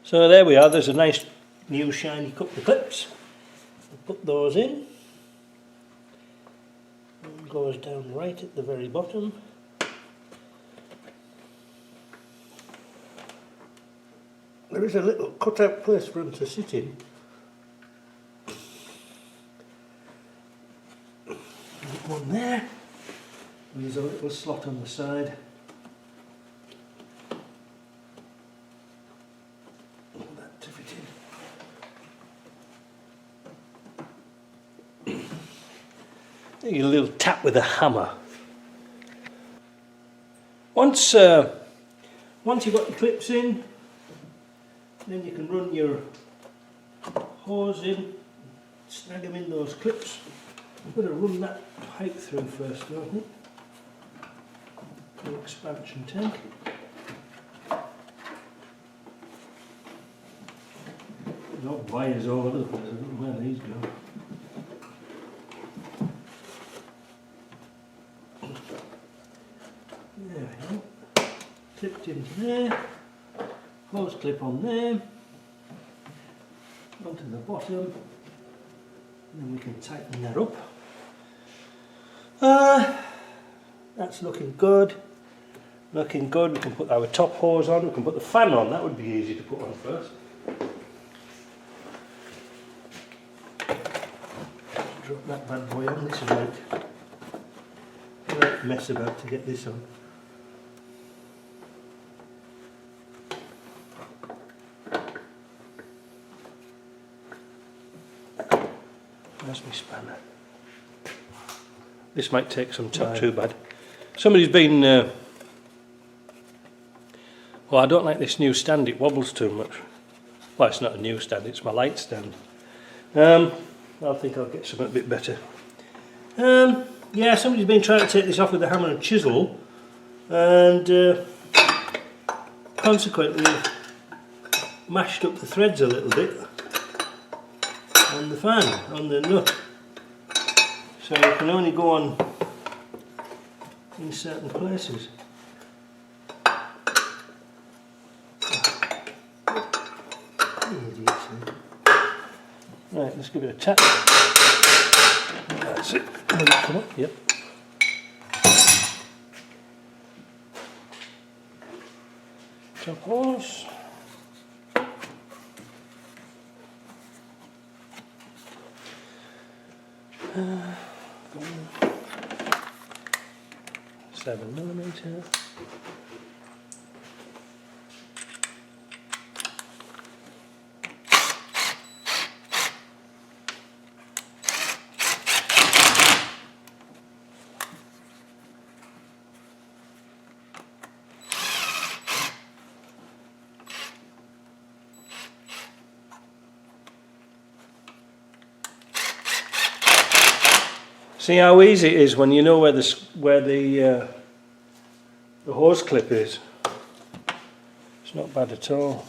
So there we are, there's a nice new shiny couple of clips. We'll put those in. One goes down right at the very bottom. There is a little cut-out place for them to sit in. One there. And there's a little slot on the side. That to fit in. A little tap with a hammer. Once you've got your clips in, then you can run your hose in, snag them in those clips. I'm going to run that pipe through first, I think. The expansion tank. There's all wires all over the place, I don't know where these go. There we go. Clipped into there. Hose clip on there. Onto the bottom. And then we can tighten that up. That's looking good. Looking good. We can put our top hose on. We can put the fan on. That would be easy to put on first. Drop that bad boy on. This is right mess about to get this on. Where's my spanner? This might take some time. Not too bad. Somebody's been well, I don't like this new stand, it wobbles too much. Well, it's not a new stand, it's my light stand. I think I'll get something a bit better. Yeah, somebody's been trying to take this off with a hammer and chisel, and consequently mashed up the threads a little bit on the fan, on the nut. So you can only go on in certain places. Right, let's give it a tap. That's it. Will it come up? Yep. Top hose. Seven millimeter. See how easy it is when you know where the hose clip is. It's not bad at all.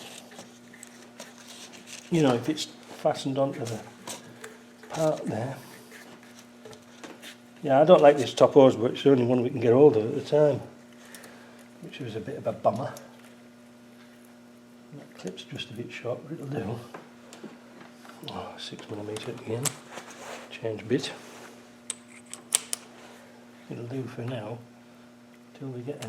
You know, if it's fastened onto the part there. Yeah, I don't like this top hose, but it's the only one we can get hold of at the time, which was a bit of a bummer. That clip's just a bit short, but it'll do. Oh, 6mm at the end. Change bit. It'll do for now till we get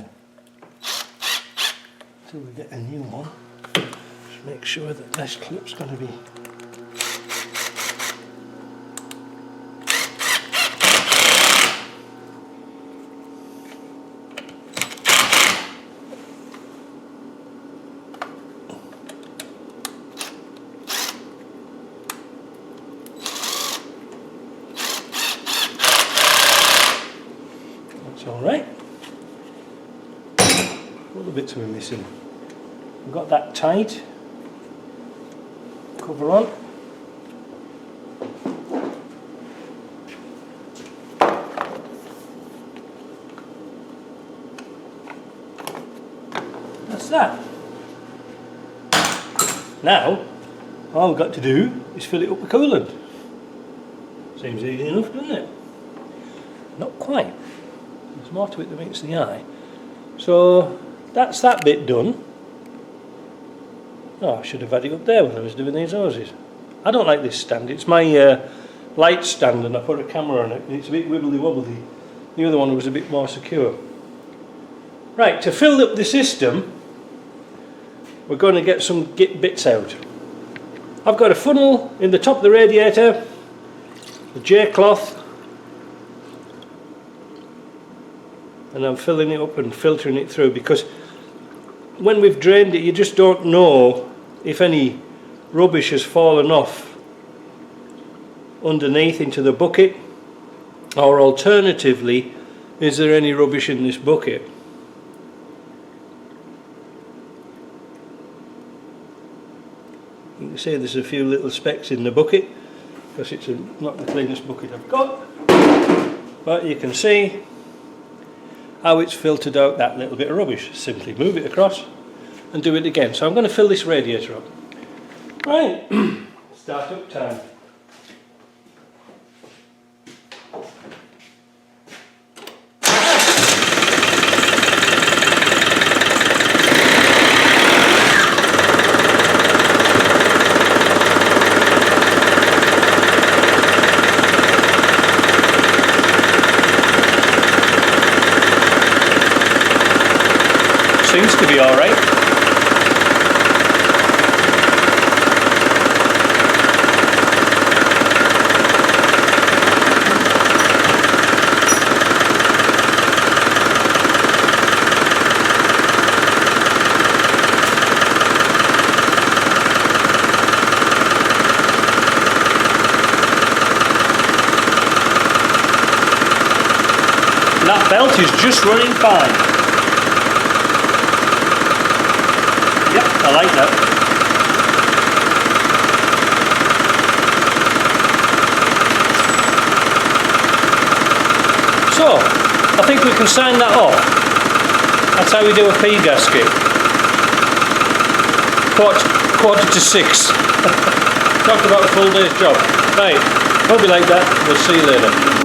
a new one. Just make sure that this clip's going to be alright. What other bits are we missing? We've got that tight. Cover on. That's that. Now, all we've got to do is fill it up with coolant. Seems easy enough, doesn't it? Not quite. There's more to it than meets the eye. So that's that bit done. Oh, I should have had it up there when I was doing these hoses. I don't like this stand. It's my light stand, and I put a camera on it, and it's a bit wibbly wobbly. The other one was a bit more secure. Right, to fill up the system, we're going to get some bits out. I've got a funnel in the top of the radiator, the J cloth, and I'm filling it up and filtering it through, because when we've drained it, you just don't know if any rubbish has fallen off underneath into the bucket, or alternatively, is there any rubbish in this bucket? You can see there's a few little specks in the bucket, because it's not the cleanest bucket I've got, but you can see how it's filtered out that little bit of rubbish. Simply move it across and do it again. So I'm going to fill this radiator up. Right, start up time. Seems to be alright. That belt is just running fine. Yep, I like that. So, I think we can sign that off. That's how we do a P gasket. Quarter to 6. Talked about a full day's job. Right, hope you like that. We'll see you later.